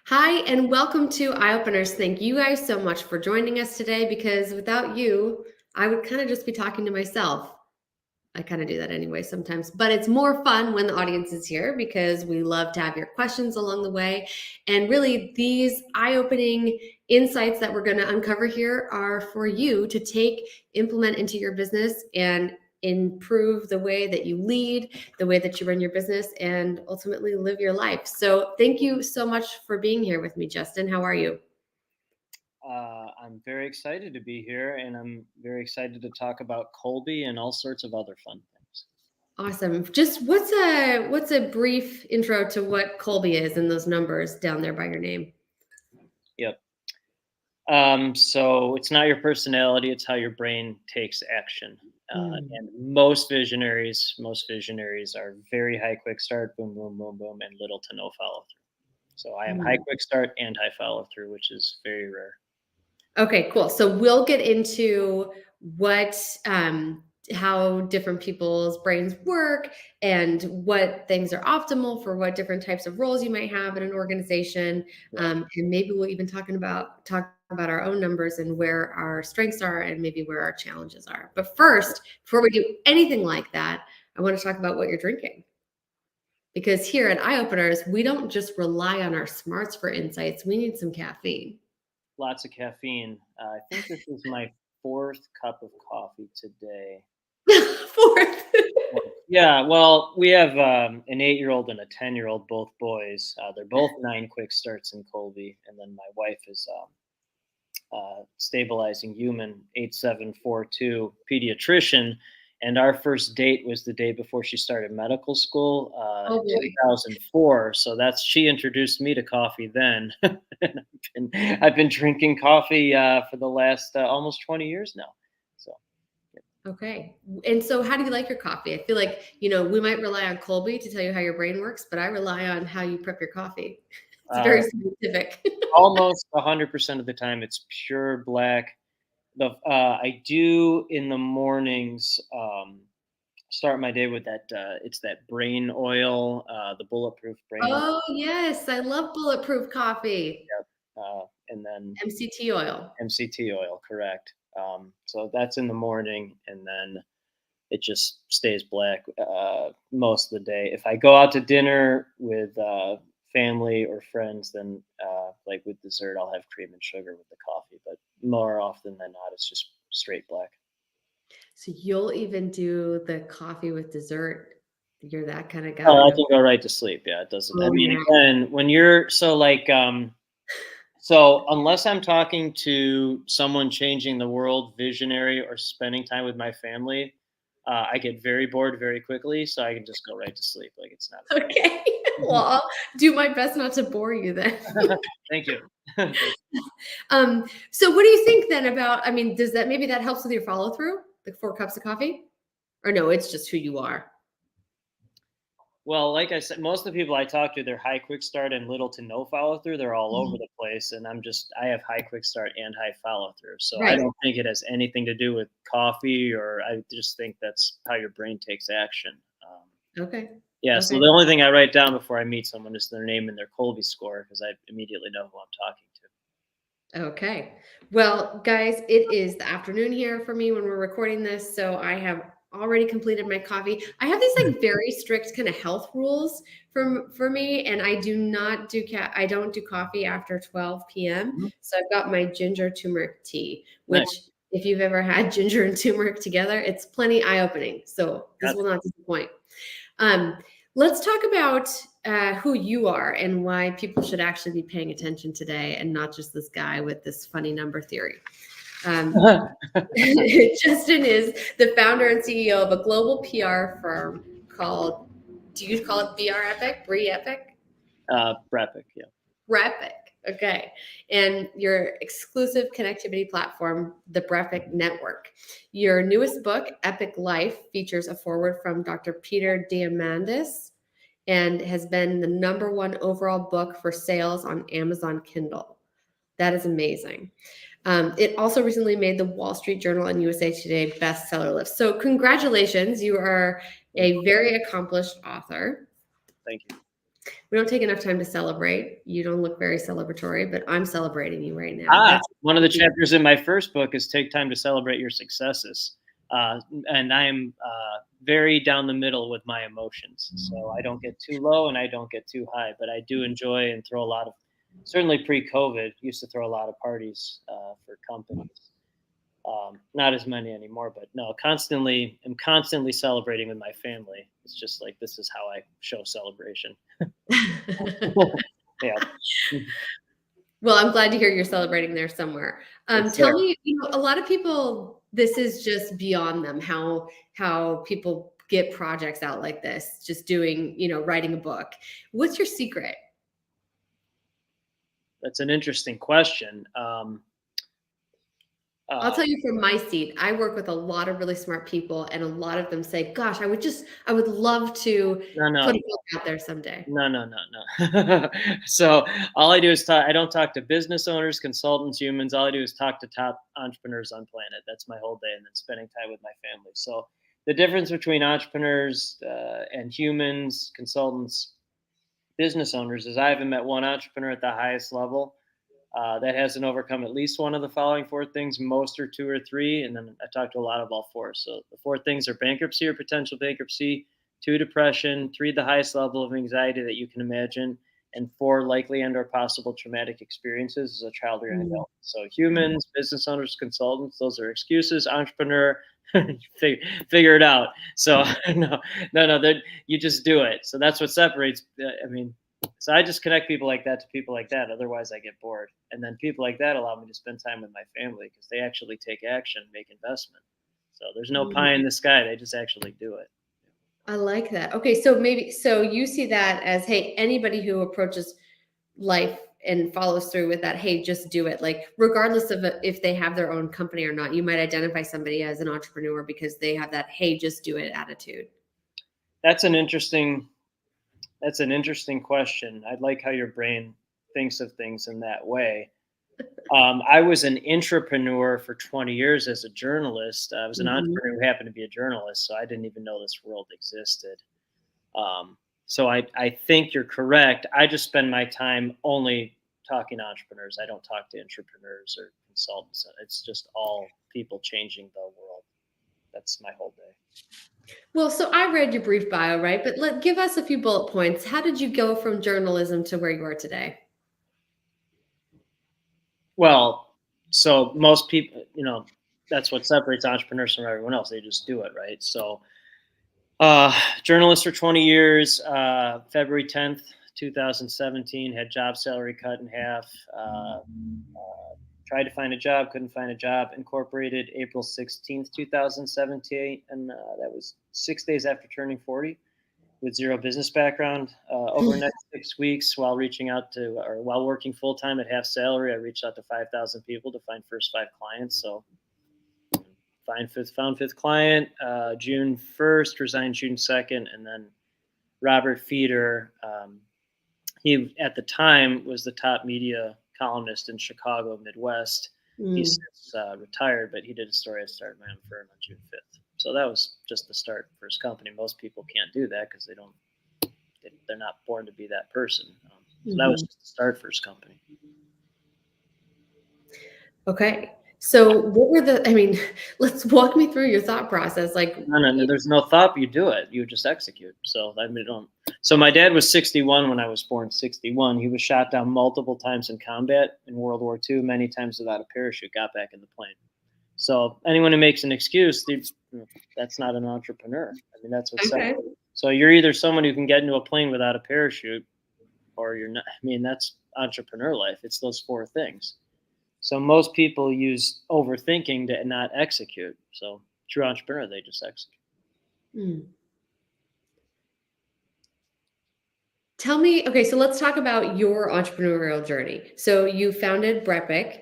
Hi, and welcome to Eye Openers. Thank you guys so much for joining us today because without you, I would kind of just be talking to myself. I kind of do that anyway sometimes, but it's more fun when the audience is here because we love to have your questions along the way. And really, these eye opening insights that we're going to uncover here are for you to take, implement into your business, and improve the way that you lead, the way that you run your business, and ultimately live your life. So, thank you so much for being here with me, Justin. How are you? I'm very excited to be here, and I'm very excited to talk about Colby and all sorts of other fun things. Awesome. Just what's a brief intro to what Colby is and those numbers down there by your name? Yep. So it's not your personality; it's how your brain takes action. Mm. And most visionaries are very high quick start, boom, boom, boom, boom, and little to no follow through. So I am high Mm. quick start and high follow through, which is very rare. Okay, cool. So we'll get into what how different people's brains work and what things are optimal for what different types of roles you might have in an organization. Yeah. And maybe we'll even talk about our own numbers and where our strengths are and maybe where our challenges are. But first, before we do anything like that, I want to talk about what you're drinking. Because here at Eye Openers, we don't just rely on our smarts for insights. We need some caffeine. Lots of caffeine. I think this is my fourth cup of coffee today. Fourth. Yeah, well, we have an 8-year-old and a 10-year-old, both boys. They're both nine quick starts in Colby, and then my wife is stabilizing human 8742 pediatrician. And our first date was the day before she started medical school Oh in boy. 2004. So she introduced me to coffee then. And I've been drinking coffee for the last almost 20 years now. So. Okay. And so how do you like your coffee? I feel like, we might rely on Colby to tell you how your brain works, but I rely on how you prep your coffee. It's Uh, very scientific. Almost 100% of the time, it's pure black. I do in the mornings start my day with that. It's that brain oil, the bulletproof brain oil, Oh, yes. I love bulletproof coffee. and then MCT oil. MCT oil. Correct. So that's in the morning, and then it just stays black most of the day. If I go out to dinner with family or friends, then like with dessert, I'll have cream and sugar with the coffee. But more often than not, it's just straight black. So you'll even do the coffee with dessert. You're that kind of Oh, I guy. can go right to sleep. Yeah, it doesn't. I Oh, mean, nice. again, when you're so like, so unless I'm talking to someone changing the world, visionary, or spending time with my family, I get very bored very quickly. So I can just go right to sleep. Like it's not Okay. a Well, problem. I'll do my best not to bore you then. Thank you. Thank you. So what do you think then about, I mean, does that maybe that helps with your follow through? Like 4 cups of coffee? Or no, it's just who you are. Well, like I said, most of the people I talk to, they're high quick start and little to no follow through. They're all over Mhm. the place, and I have high quick start and high follow through. So I Right. don't think it has anything to do with coffee, or I just think that's how your brain takes action. Okay. Yeah. So Okay. the only thing I write down before I meet someone is their name and their Colby score because I immediately know who I'm talking to. Okay. Well, guys, it is the afternoon here for me when we're recording this, so I have already completed my coffee. I have these like very strict kind of health rules for me, and I don't do coffee after 12 p.m. Mhm. So I've got my ginger turmeric tea, Nice. which if you've ever had ginger and turmeric together, it's plenty eye-opening. So this Got will not disappoint. Um, let's talk about who you are and why people should actually be paying attention today and not just this guy with this funny number theory. Um, it. Justin is the founder and CEO of a global PR firm called, do you call it BR Epic? Bree Epic? Brepic, yeah. Brepic. Okay. And your exclusive connectivity platform, the Brepic Network. Your newest book, Epic Life, features a foreword from Dr. Peter Diamandis and has been the number one overall book for sales on Amazon Kindle. That is amazing. It also recently made the Wall Street Journal and USA Today bestseller list. So, congratulations. You are Thank a very accomplished author. thank you. We don't take enough time to celebrate. You don't look very celebratory, but I'm celebrating you right now. That's One of the chapters in my first book is take time to celebrate your successes. And I am very down the middle with my emotions. So I don't get too low and I don't get too high, but I do enjoy and throw a lot of, certainly pre-COVID, used to throw a lot of parties for companies. Not as many anymore, but no, I'm constantly celebrating with my family. It's just like, this is how I show celebration. Yeah. Well, I'm glad to hear you're celebrating there somewhere. Tell me, a lot of people, this is just beyond them, how people get projects out like this, just doing, writing a book. What's your secret? That's an interesting question. I'll tell you from my seat, I work with a lot of really smart people, and a lot of them say, gosh, I would love to put a book out there someday. No. So all I do is talk. I don't talk to business owners, consultants, humans. All I do is talk to top entrepreneurs on planet. That's my whole day, and then spending time with my family. So the difference between entrepreneurs and humans, consultants, business owners is I haven't met one entrepreneur at the highest level that hasn't overcome at least one of the following four things. Most are two or three, and then I talked to a lot of all four. So the four things are bankruptcy or potential bankruptcy, two, depression, three, the highest level of anxiety that you can imagine, and four, likely and or possible traumatic experiences as a child or young adult. So humans, business owners, consultants, those are excuses. Entrepreneur, figure it out. So no, you just do it. So that's what separates. So I just connect people like that to people like that. Otherwise, I get bored. And then people like that allow me to spend time with my family because they actually take action, make investment. So there's no pie in the sky. They just actually do it. I like that. Okay, so you see that as, hey, anybody who approaches life and follows through with that, hey, just do it. Like, regardless of if they have their own company or not, you might identify somebody as an entrepreneur because they have that, hey, just do it attitude. That's an interesting question. I like how your brain thinks of things in that way. I was an intrapreneur for 20 years as a journalist. I was an entrepreneur who happened to be a journalist, so I didn't even know this world existed. So I think you're correct. I just spend my time only talking to entrepreneurs. I don't talk to entrepreneurs or consultants. It's just all people changing the world. That's my whole day. Well, so I read your brief bio, right? But give us a few bullet points. How did you go from journalism to where you are today? Well, so most people, that's what separates entrepreneurs from everyone else. They just do it, right? So, journalist for 20 years, February 10th, 2017, had job salary cut in half. Tried to find a job, couldn't find a job. Incorporated April 16th, 2017, and that was 6 days after turning 40. With zero business background. Over the next 6 weeks, while working full time at half salary, I reached out to 5,000 people to find first 5 clients. So, found fifth client June 1st, resigned June 2nd, and then Robert Feeder. He at the time was the top media columnist in Chicago Midwest. He's since retired, but he did a story I started my own firm on June 5th. So that was just the start for his company. Most people can't do that because they're not born to be that person. So that was just the start for his company. Okay. So let's walk me through your thought process. Like, no, there's no thought. You do it. You just execute. So So my dad was 61 when I was born. 61. He was shot down multiple times in combat in World War II, many times without a parachute. Got back in the plane. So anyone who makes an excuse, that's not an entrepreneur. That's what's okay. So you're either someone who can get into a plane without a parachute, or you're not. That's entrepreneur life. It's those 4 things. So most people use overthinking to not execute. So true entrepreneur, they just execute. Tell me, okay, so let's talk about your entrepreneurial journey. So you founded Brepic.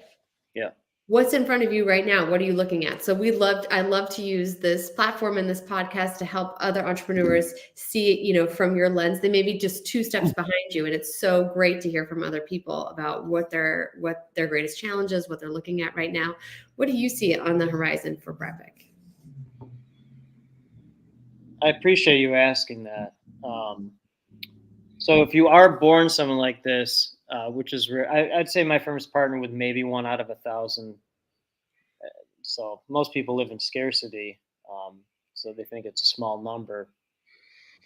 Yeah. What's in front of you right now? What are you looking at? So I love to use this platform and this podcast to help other entrepreneurs see, from your lens. They may be just 2 steps behind you. And it's so great to hear from other people about what their greatest challenges, what they're looking at right now. What do you see on the horizon for Brepic? I appreciate you asking that. So if you are born someone like this, which is rare, I'd say my firm's partnered with maybe 1 out of 1,000. So most people live in scarcity, so they think it's a small number.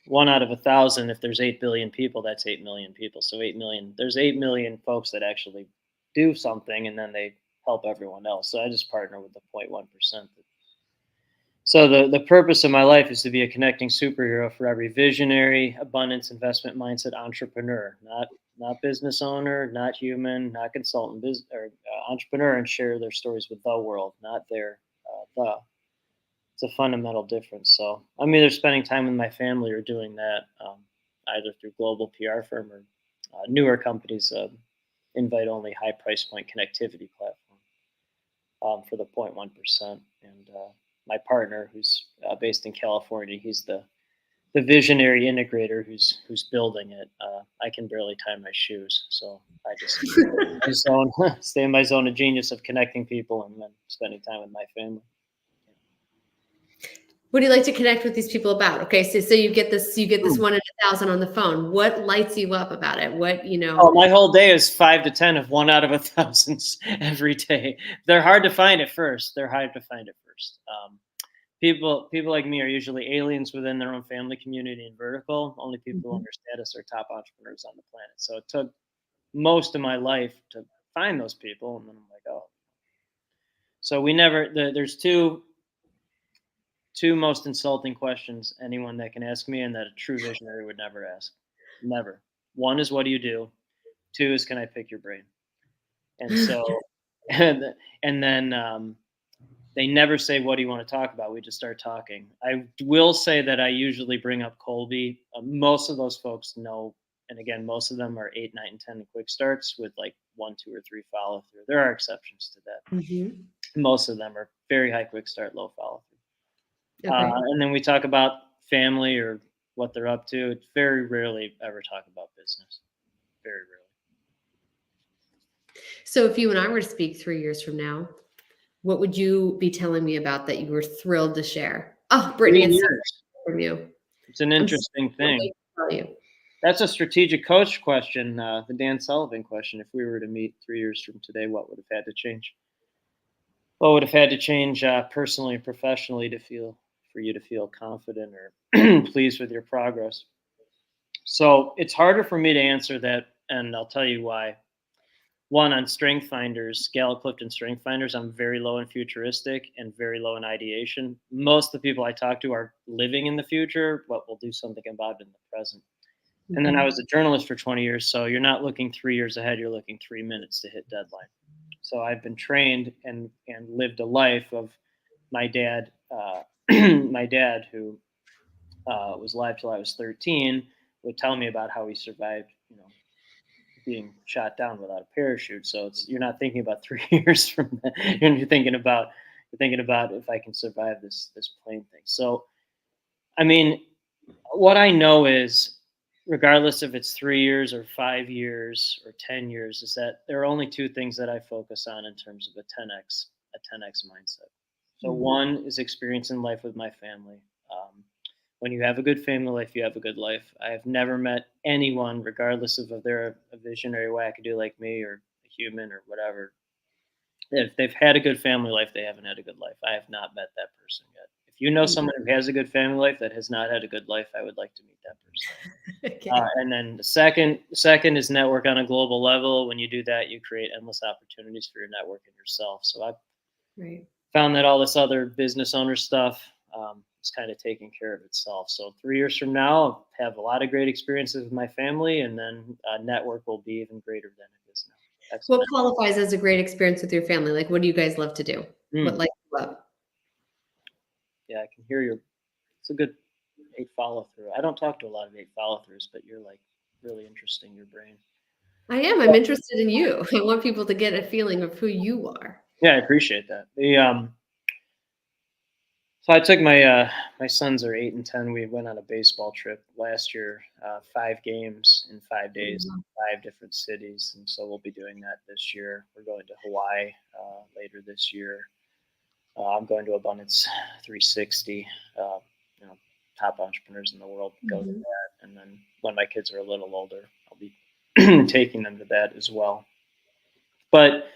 1 out of 1,000. If there's 8 billion people, that's 8 million people. So 8 million. There's 8 million folks that actually do something, and then they help everyone else. So I just partner with the 0.1%. So the purpose of my life is to be a connecting superhero for every visionary, abundance, investment mindset entrepreneur, not business owner, not human, not consultant, or entrepreneur, and share their stories with the world, not their the. It's a fundamental difference. So I'm either spending time with my family or doing that, either through global PR firm or newer companies, invite only high price point connectivity platform for the 0.1%. And my partner, who's based in California, he's the visionary integrator who's building it. I can barely tie my shoes, so I just my zone, stay in my zone of genius of connecting people and then spending time with my family. What do you like to connect with these people about? Okay, so you get this Hmm. 1 in 1,000 on the phone. What lights you up about it? What, Oh, my whole day is 5 to 10 of 1 out of 1,000 every day. They're hard to find at first. They're hard to find at first. People like me are usually aliens within their own family community and vertical. Only people who Mhm. understand us are top entrepreneurs on the planet. So it took most of my life to find those people, and then I'm like, oh. So we never. There's two most insulting questions anyone that can ask me, and that a true visionary would never ask. Never. One is, what do you do? Two is, can I pick your brain? And so, and and then they never say, what do you want to talk about? We just start talking. I will say that I usually bring up Colby. Most of those folks know, and again, most of them are 8, 9, and 10 quick starts with like 1, 2, or 3 follow through. There are exceptions to that. Mhm. Most of them are very high quick start, low follow through. Okay. And then we talk about family or what they're up to. It's very rarely ever talk about business. Very rarely. So if you and I were to speak 3 years from now, what would you be telling me about that you were thrilled to share? Oh, Three Brittany, it's so years. good from you. It's an I'm so interesting can't thing. wait to tell you. That's a strategic coach question, the Dan Sullivan question. If we were to meet 3 years from today, what would have had to change? What would have had to change personally and professionally for you to feel confident or pleased with your progress? So it's harder for me to answer that, and I'll tell you why. One, on Strength Finders, Gallup Clifton Strength Finders, I'm very low in futuristic and very low in ideation. Most of the people I talk to are living in the future, but will do something about it in the present. And then I Mhm. was a journalist for 20 years, so you're not looking 3 years ahead, you're looking 3 minutes to hit deadline. So I've been trained and lived a life of my dad, my dad who was alive till I was 13, would tell me about how he survived, being shot down without a parachute. So you're not thinking about 3 years from that. You're thinking about if I can survive this plane thing. So I mean, what I know is, regardless if it's 3 years or 5 years or 10 years, is that there are only two things that I focus on in terms of a 10x mindset. So Mhm. one is experience in life with my family. When you have a good family life, you have a good life. I have never met anyone, regardless of if they're a visionary wackadoo like me or a human or whatever. If they've had a good family life, they haven't had a good life. I have not met that person yet. If you know Mhm. someone who has a good family life that has not had a good life, I would like to meet that person. Okay. And then the second is network on a global level. When you do that, you create endless opportunities for your network and yourself. So I've Right. found that all this other business owner stuff is kind of taking care of itself. So 3 years from now, I'll have a lot of great experiences with my family, and then network will be even greater than it is now. What Exponential. qualifies as a great experience with your family? Like, what do you guys love to do? What Mm, lights you up? yeah, I can hear your. It's a good 8 follow through. I don't talk to a lot of 8 follow throughs, but you're like really interesting. Your brain. I am. I'm interested in you. I want people to get a feeling of who you are. Yeah, I appreciate that. So I took my sons are 8 and 10. We went on a baseball trip last year, 5 games in 5 days, Mhm. 5 different cities, and so we'll be doing that this year. We're going to Hawaii later this year. I'm going to Abundance 360. Uh, you know, top entrepreneurs in the world go to Mhm. that, And then when my kids are a little older, I'll be taking them to that as well. But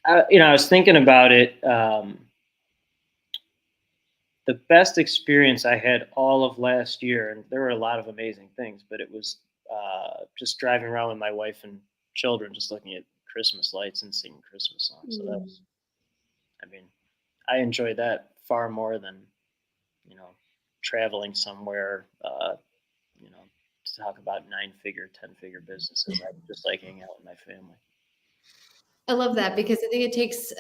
I was thinking about it. The best experience I had all of last year, and there were a lot of amazing things, but it was just driving around with my wife and children, just looking at Christmas lights and singing Christmas songs. So that was, I mean, I enjoy that far more than, traveling somewhere, to talk about 9-figure, 10-figure businesses. I just like hanging out with my family. I love that because I think it takes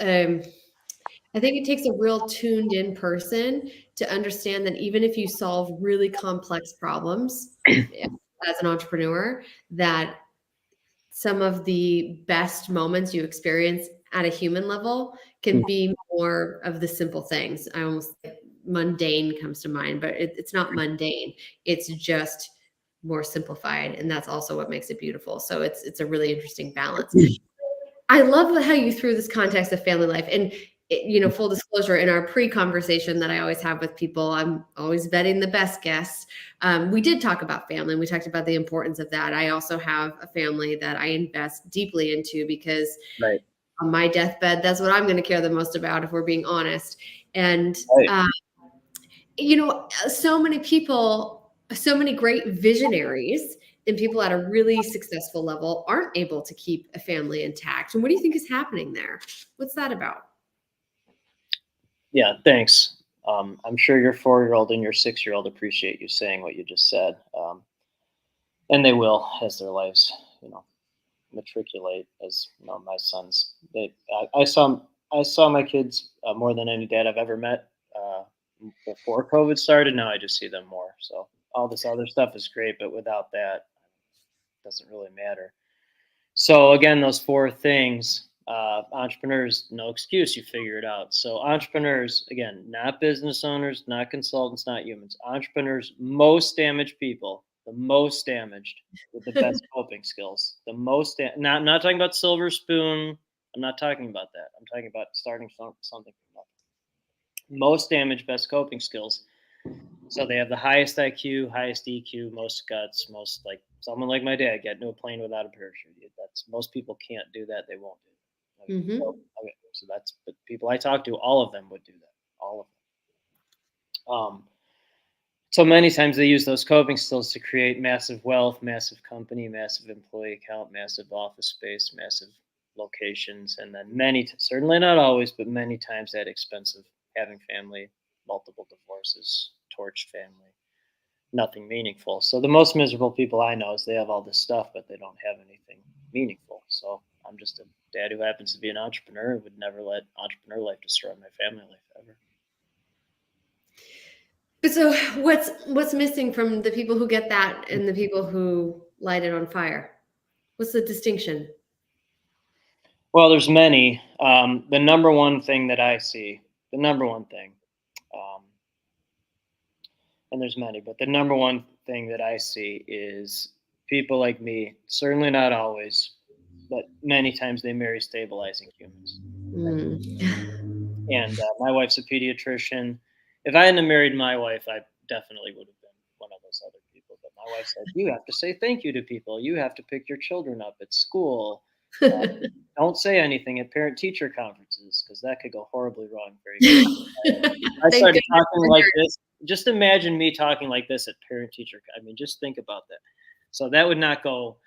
a real tuned in person to understand that even if you solve really complex problems as an entrepreneur, that some of the best moments you experience at a human level can be more of the simple things. I almost mundane comes to mind, but it's not mundane. It's just more simplified, and that's also what makes it beautiful. So it's a really interesting balance. I love how you threw this context of family life. And, full disclosure, in our pre-conversation that I always have with people, I'm always vetting the best guests. We did talk about family, and we talked about the importance of that. I also have a family that I invest deeply into because Right. on my deathbed, that's what I'm going to care the most about, if we're being honest. And, Right. so many people, so many great visionaries and people at a really successful level aren't able to keep a family intact. And what do you think is happening there? What's that about? Yeah, thanks. I'm sure your 4-year-old and your 6-year-old appreciate you saying what you just said, and they will as their lives, matriculate. As my sons, I saw my kids more than any dad I've ever met before COVID started. Now I just see them more. So all this other stuff is great, but without that, it doesn't really matter. So again, those 4 things, entrepreneurs, no excuse, you figure it out. So entrepreneurs, again, not business owners, not consultants, not humans. Entrepreneurs, most damaged people, the most damaged with the best coping skills. The most, not talking about silver spoon. I'm not talking about that. I'm talking about starting something from nothing. Most damaged, best coping skills. So they have the highest IQ, highest EQ, most guts, most, like someone like my dad, get into a plane without a parachute. That's, most people can't do that. They won't do it. Okay. Mm-hmm. So that's, but people I talk to, all of them would do that. All of them. So many times they use those coping skills to create massive wealth, massive company, massive employee count, massive office space, massive locations, and then certainly not always, but many times at expense of having family, multiple divorces, torched family, nothing meaningful. So the most miserable people I know is they have all this stuff, but they don't have anything meaningful. So I'm just a dad who happens to be an entrepreneur and would never let entrepreneur life destroy my family life ever. But so what's missing from the people who get that and the people who light it on fire? What's the distinction? Well, there's many. The number one thing that I see, the number one thing, um, and there's many, but the number one thing that I see is people like me, certainly not always, but many times they marry stabilizing humans. And my wife's a pediatrician. If I hadn't married my wife, I definitely would have been one of those other people. But my wife said, you have to say thank you to people. You have to pick your children up at school. Don't say anything at parent-teacher conferences because that could go horribly wrong very quickly. I started talking like this. Just imagine me talking like this at parent-teacher. I mean, just think about that. So that would not go.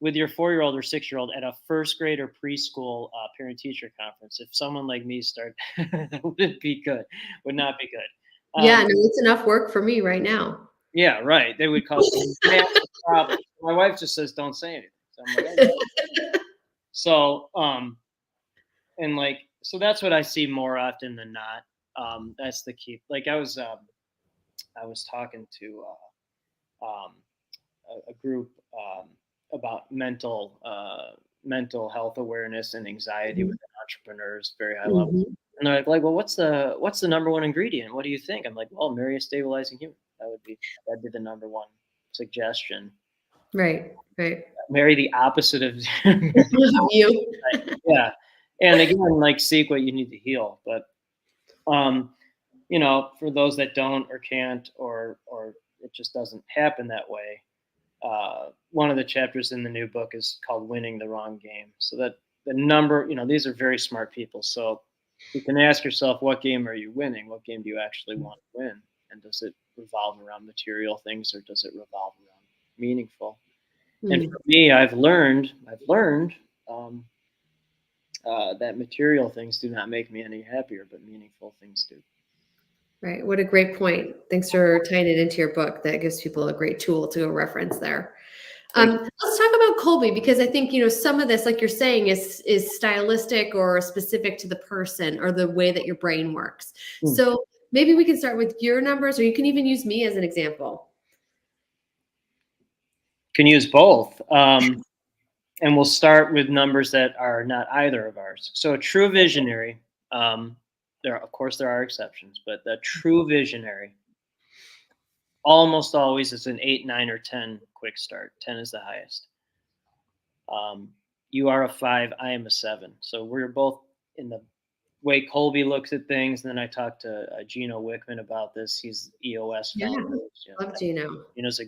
With your 4-year-old or 6-year-old at a first grade or preschool parent-teacher conference, if someone like me started, that wouldn't be good. Would not be good. Yeah, no, it's enough work for me right now. Yeah, right. They would cause massive problems. My wife just says, "Don't say anything." So I'm like, okay. So, so that's what I see more often than not. That's the key. Like I was talking to a group about mental health awareness and anxiety within entrepreneurs, very high level. And they're like, well, what's the number one ingredient? What do you think? I'm like, well, marry a stabilizing human. That'd be the number one suggestion. Right. Marry the opposite of you. Yeah. And again, like seek what you need to heal. But for those that don't or can't, or it just doesn't happen that way. One of the chapters in the new book is called "Winning the Wrong Game." So that the number, these are very smart people. So you can ask yourself, what game are you winning? What game do you actually want to win? And does it revolve around material things, or does it revolve around meaningful? And Mm, for me, I've learned um, that material things do not make me any happier, but meaningful things do. right. What a great point. Thanks for tying it into your book. That gives people a great tool to go reference there. Thank you. Let's talk about Colby, because I think some of this, like you're saying, is stylistic or specific to the person or the way that your brain works. Hmm. So maybe we can start with your numbers, or you can even use me as an example. Can use both. And we'll start with numbers that are not either of ours. So a true visionary, of course there are exceptions, but the true visionary almost always is an 8, 9, or 10 quick start. 10 is the highest. Um, you are a 5, I am a 7. So we're both in the way Colby looks at things. And then I talked to Gino Wickman about this. He's EOS Yeah, founder. love Gino. Gino's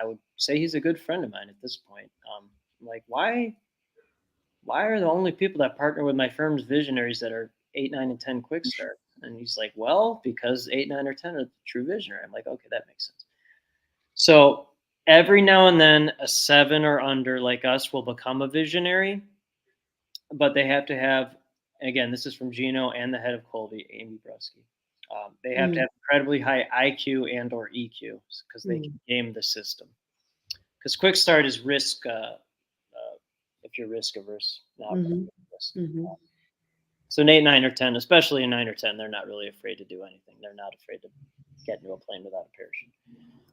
I would say he's a good friend of mine at this point. Like, why are the only people that partner with my firm's visionaries that are 8, 9, and 10 quick start? And he's like, well, because 8, 9, or 10 are the true visionary. I'm like, okay, that makes sense. So every now and then, a 7 or under like us will become a visionary, but they have to have, again, this is from Gino and the head of Colby, Amy Brusky. They have to Mm, have incredibly high IQ and or EQ because they mm, can game the system. Because quick start is risk. If you're risk averse, not mhm, risk. mhm. So an 8, 9, or 10, especially a 9 or 10, they're not really afraid to do anything. They're not afraid to get into a plane without a parachute.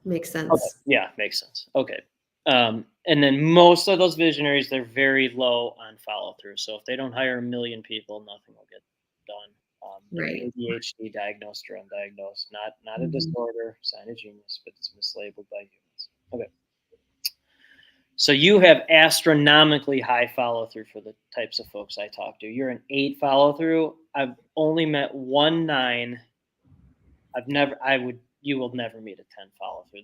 Makes Okay. sense. Yeah, makes sense. Okay. And then most of those visionaries, they're very low on follow through. So if they don't hire a million people, nothing will get done. They're Right. ADHD diagnosed or undiagnosed, not a Mhm, disorder, sign of genius, but it's mislabeled by humans. Okay. So you have astronomically high follow through for the types of folks I talk to. You're an 8 follow through. I've only met one 9. You will never meet a 10 follow through.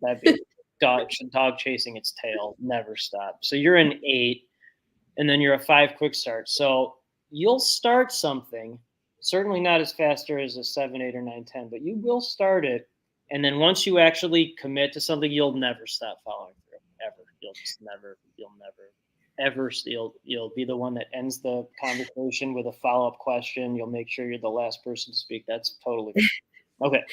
That'd be dog chasing its tail, never stop. So you're an 8, and then you're a 5 quick start. So you'll start something, certainly not as faster as a 7, 8, or 9, 10, but you will start it. And then once you actually commit to something, you'll never stop following through, ever. You'll never, ever, you'll be the one that ends the conversation with a follow-up question. You'll make sure you're the last person to speak. That's totally fine. Okay.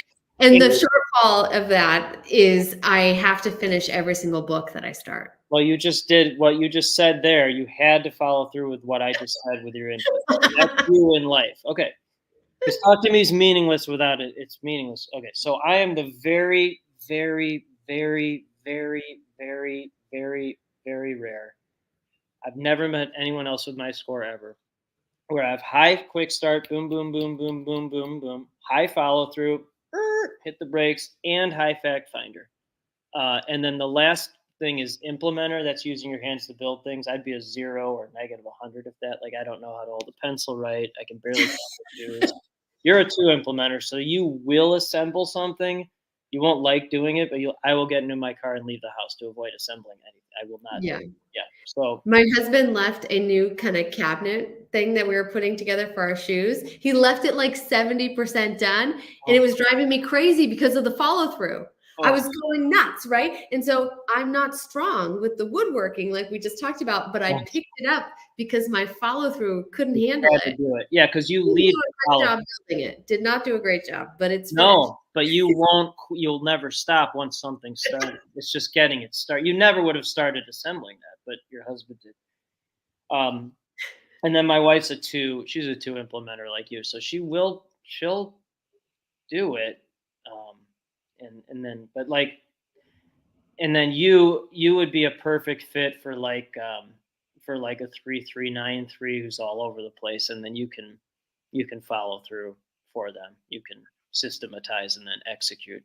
And the And, shortfall of that is I have to finish every single book that I start. well, you just did what you just said there. You had to follow through with what I just said with your input. That's you in life. Okay. Because talk to me is meaningless without it. It's meaningless. Okay. So I am the very, very, very, very, very, very, very rare. I've never met anyone else with my score ever, where I have high quick start, boom, boom, boom, boom, boom, boom, boom, high follow through, hit the brakes, and high fact finder. And then the last thing is implementer. That's using your hands to build things. I'd be a 0 or negative 100 if that. Like, I don't know how to hold a pencil right. I can barely do this. You're a 2 implementer, so you will assemble something. You won't like doing it, but I will get into my car and leave the house to avoid assembling anything. I will not. Yeah. Yeah. So My husband left a new kind of cabinet thing that we were putting together for our shoes. He left it like 70% done, and it oh, was driving me crazy because of the follow through. I oh, was going nuts, right? And so I'm not strong with the woodworking like we just talked about, but I yes. picked it up because my follow through couldn't You handle had to it. do it. Yeah, because you Didn't leave do the a great follow. job building it. Did not do a great job, but it's finished. No, but you won't. You'll never stop once something started. It's just getting it started. You never would have started assembling that, but your husband did. Um, and then my wife's a 2. She's a 2 implementer like you, so she'll do it. Um, and then but like and then you would be a perfect fit for like a 3, 3, 9, 3 who's all over the place, and then you can follow through for them. You can systematize and then execute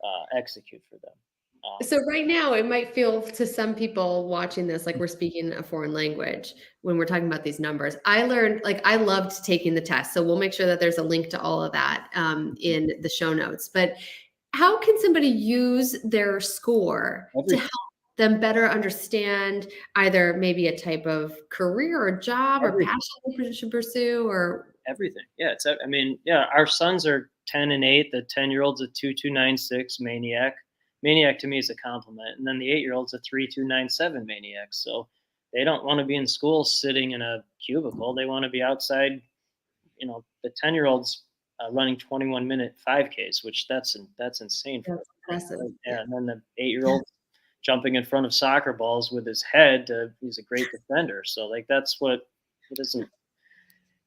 for them. So right now, it might feel to some people watching this like we're speaking a foreign language when we're talking about these numbers. I learned, like, I loved taking the test. So we'll make sure that there's a link to all of that in the show notes. But how can somebody use their score to Everything, help them better understand either maybe a type of career or job or everything. passion they should pursue or Everything. Yeah, I mean, yeah, our sons are 10 and 8. The 10-year-old's a 2296 maniac. Maniac to me is a compliment. And then the 8-year-old's a 3297 maniac. So they don't want to be in school sitting in a cubicle. They want to be outside. The 10-year-old's running 21-minute 5Ks, which that's insane for that's impressive. them. Yeah. Yeah, and then the 8-year-old jumping in front of soccer balls with his head. He's a great defender. So like that's what it isn't.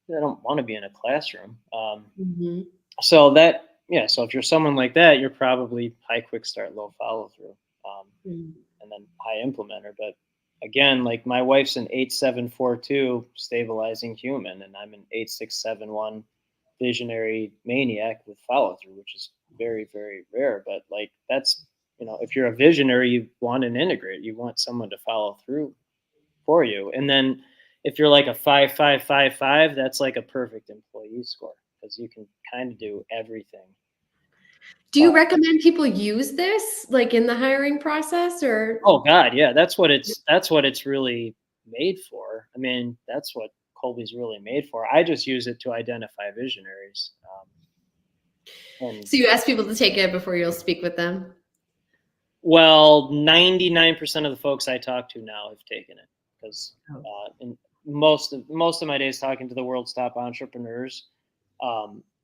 I don't want to be in a classroom. Mhm. So that, yeah. So if you're someone like that, you're probably high quick start, low follow through, Mm. and then high implementer. But again, like my wife's an 8742 stabilizing human, and I'm an 8671 visionary maniac with follow through, which is very very rare. But like that's if you're a visionary, you want an integrate. You want someone to follow through for you. And then if you're like a 5555, that's like a perfect employee score because you can kind of do everything. Do Uh, you recommend people use this like in the hiring process or? oh God, yeah, that's what it's really made for. I mean, that's what Colby's really made for. I just use it to identify visionaries. And So you ask people to take it before you'll speak with them? well, 99% of the folks I talk to now have taken it because Oh. in most of my days talking to the world's top entrepreneurs,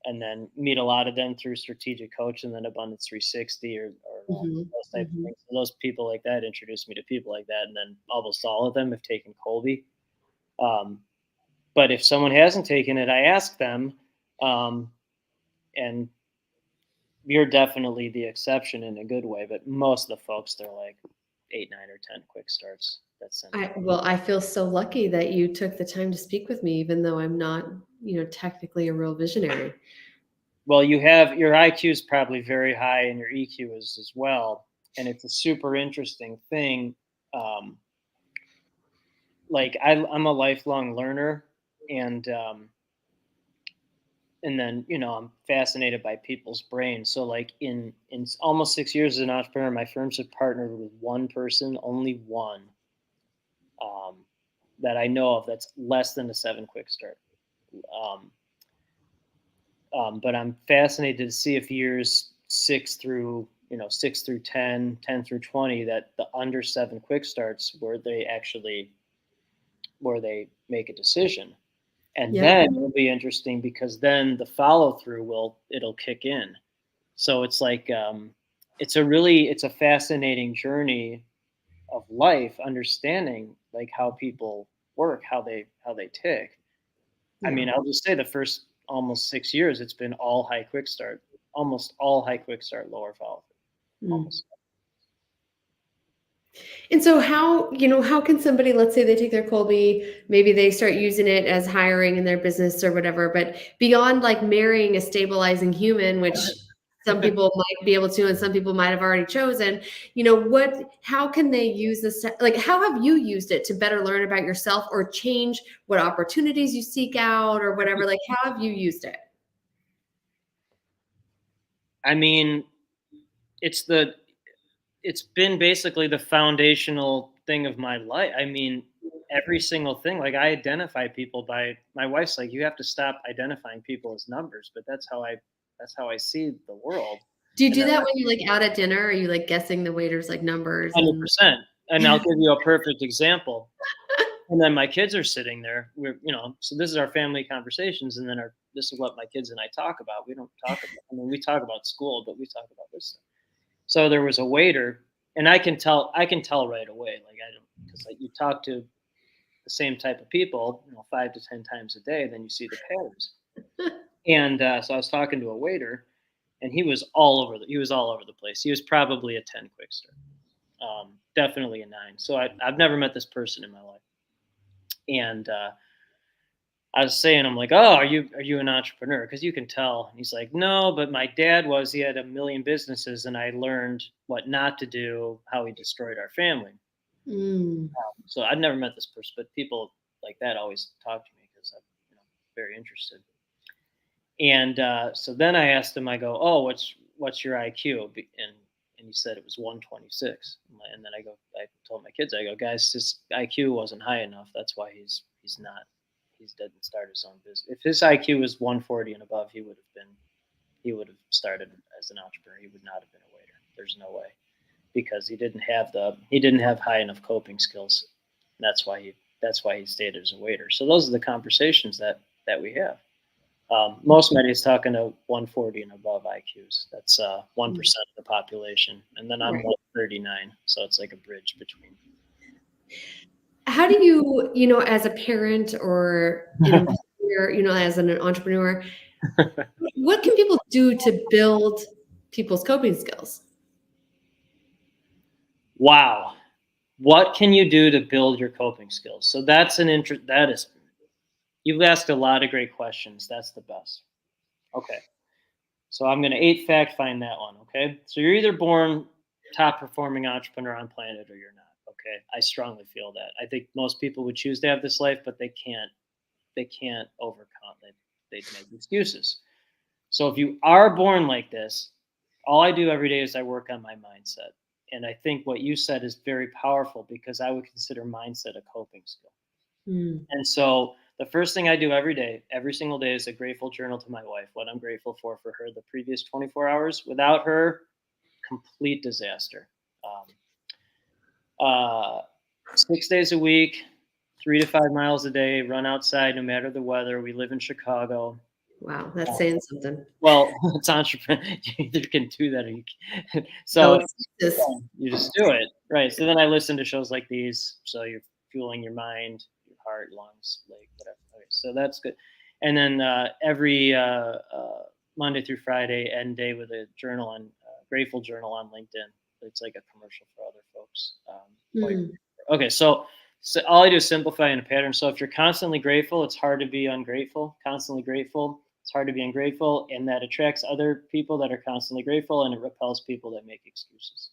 and then meet a lot of them through strategic coach and then Abundance 360 or Mhm, those type of mhm. things. So those people like that introduced me to people like that, and then almost all of them have taken Colby. Um, but if someone hasn't taken it, I ask them, um, and you're definitely the exception in a good way. But most of the folks, they're like 8, 9, or 10 quick starts. That's it. I feel so lucky that you took the time to speak with me, even though I'm not, technically a real visionary. Well, you have your IQ is probably very high, and your EQ is as well. And it's a super interesting thing. Um, like I'm a lifelong learner, and then I'm fascinated by people's brains. So like in almost 6 years as an entrepreneur, my firms have partnered with one person, only one, um, that I know of that's less than a 7 quick start. Um, but I'm fascinated to see if years 6 through 10, 10 through 20, that the under 7 quick starts where they make a decision. And Yep. then it'll be interesting because then the follow through it'll kick in. So it's like it's a fascinating journey of life, understanding like how people work, how they tick. I Yeah. mean, I'll just say the first almost 6 years, it's been all high quick start, almost all high quick start, lower follow through, Mm. almost. And so how can somebody, let's say they take their Colby, maybe they start using it as hiring in their business or whatever, but beyond like marrying a stabilizing human, which some people might be able to, and some people might have already chosen, how can they use this? Like, how have you used it to better learn about yourself or change what opportunities you seek out or whatever? Like, how have you used it? I mean, it's the it's been basically the foundational thing of my life. I mean, every single thing. Like I identify people by my wife's like, you have to stop identifying people as numbers, but that's how I see the world. Do you And do then that when you like out at dinner? Are you like guessing the waiters like numbers and 100%. And I'll give you a perfect example. And then my kids are sitting there. So this is our family conversations, and then this is what my kids and I talk about. We don't talk about. I mean, we talk about school, but we talk about this stuff. So there was a waiter, and I can tell. I can tell right away. Like I don't, because like you talk to the same type of people, 5 to 10 times a day, then you see the patterns. And so I was talking to a waiter, and he was all over the place. He was probably a 10 quick start, definitely a 9. So I've never met this person in my life, and I was saying, I'm like, oh, are you an entrepreneur? Because you can tell. And he's like, no, but my dad was. He had a million businesses, and I learned what not to do, how he destroyed our family. Mm, So I'd never met this person, but people like that always talk to me because I'm very interested. And so then I asked him, I go, oh, what's your IQ? And he said it was 126. And then I told my kids, I go, guys, his IQ wasn't high enough. That's why he didn't start his own business. If his IQ was 140 and above, he would have started as an entrepreneur. He would not have been a waiter. There's no way, because he didn't have high enough coping skills. That's why he stayed as a waiter. So those are the conversations that we have. Most media's talking to 140 and above IQs. That's 1% of the population, and then I'm right. 139, so it's like a bridge between. How do you, as a parent or an employer, as an entrepreneur, what can people do to build people's coping skills? Wow, what can you do to build your coping skills? So that's you've asked a lot of great questions. That's the best. Okay, so I'm going to 8 fact find that one. Okay, so you're either born top performing entrepreneur on planet or you're not. Okay, I strongly feel that. I think most people would choose to have this life, but they can't. They can't overcome. They make excuses. So if you are born like this, all I do every day is I work on my mindset. And I think what you said is very powerful, because I would consider mindset a coping skill. Mm, And so the first thing I do every day, every single day, is a grateful journal to my wife, what I'm grateful for her the previous 24 hours. Without her, complete disaster. Uh, 6 days a week, 3 to 5 miles a day, run outside no matter the weather. We live in Chicago. wow, that's saying something. Well, it's entrepreneur. You either can do that or you can. No So excuses. you just do it. Right. So then I listen to shows like these. So you're fueling your mind, your heart, lungs, like whatever. Okay, so that's good. And then every Monday through Friday, end day with a journal on grateful journal on LinkedIn. It's like a commercial for other folks. Mm, Okay, so all I do is simplify in a pattern. So if you're constantly grateful, it's hard to be ungrateful. Constantly grateful, it's hard to be ungrateful, and that attracts other people that are constantly grateful, and it repels people that make excuses.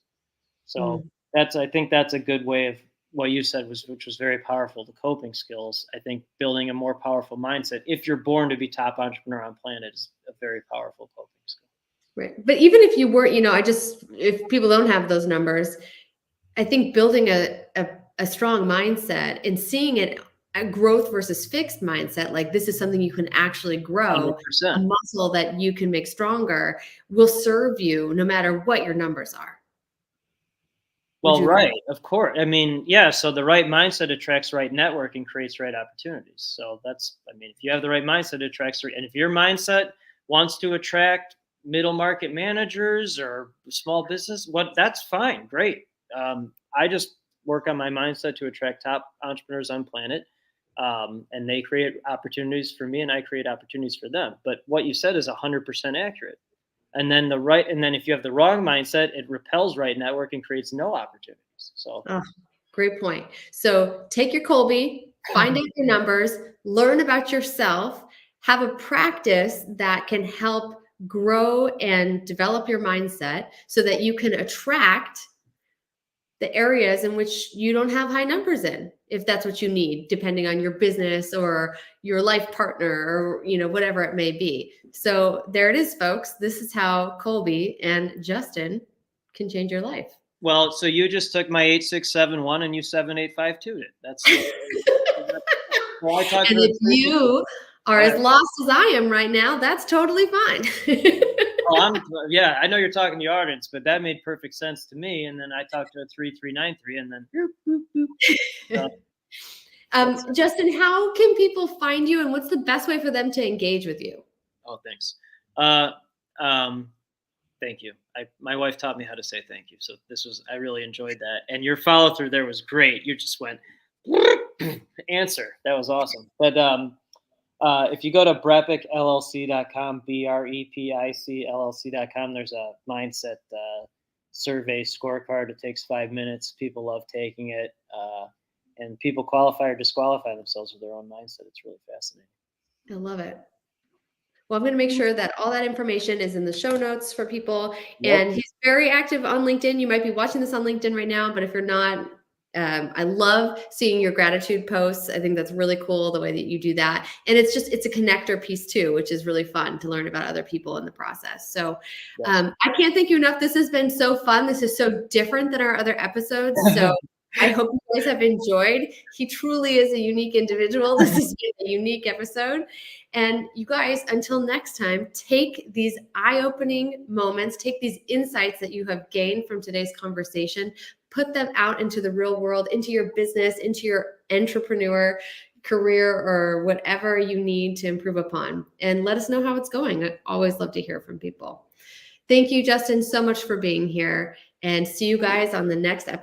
So mm. I think that's a good way of what you said, which was very powerful. The coping skills. I think building a more powerful mindset, if you're born to be top entrepreneur on planet, is a very powerful coping skill. Right. But even if you weren't, if people don't have those numbers, I think building a strong mindset and seeing it a growth versus fixed mindset, like this is something you can actually grow, a 100%. muscle that you can make stronger, will serve you no matter what your numbers are. Would Well, you agree? right, of course. I mean, yeah. So the right mindset attracts right network and creates right opportunities. So I mean, if you have the right mindset, it attracts, and if your mindset wants to attract middle market managers or small business, that's fine, great. I just work on my mindset to attract top entrepreneurs on planet, and they create opportunities for me, and I create opportunities for them. But what you said is 100% accurate. And then if you have the wrong mindset, it repels right network and creates no opportunities. So Oh, great point. So take your Colby, find out your numbers, learn about yourself, have a practice that can help grow and develop your mindset so that you can attract the areas in which you don't have high numbers in, if that's what you need, depending on your business or your life partner or whatever it may be. So there it is, folks. This is how Colby and Justin can change your life. well, so you just took my 8671 and you 7852 it. Well, I talked And to if you are all as right. lost as I am right now, that's totally fine. Oh, yeah, I know you're talking to the audience, but that made perfect sense to me. And then I talked to a 3393 and then boop, boop, boop. So Justin, how can people find you and what's the best way for them to engage with you? oh, thanks. Uh, um, Thank you. My wife taught me how to say thank you. So I really enjoyed that. And your follow through there was great. You just went answer. That was awesome. But if you go to brepicllc.com, BREPICLLC.com, there's a mindset survey scorecard. It takes 5 minutes. People love taking it. And people qualify or disqualify themselves with their own mindset. It's really fascinating. I love it. Well, I'm going to make sure that all that information is in the show notes for people. Yep. And he's very active on LinkedIn. You might be watching this on LinkedIn right now, but if you're not, I love seeing your gratitude posts. I think that's really cool the way that you do that. And it's a connector piece too, which is really fun to learn about other people in the process. So Yep. I can't thank you enough. This has been so fun. This is so different than our other episodes. So I hope you guys have enjoyed. He truly is a unique individual. This has been a unique episode. And you guys, until next time, take these eye-opening moments, take these insights that you have gained from today's conversation, put them out into the real world, into your business, into your entrepreneur career, or whatever you need to improve upon. And let us know how it's going. I always love to hear from people. Thank you, Justin, so much for being here. And see you guys on the next episode.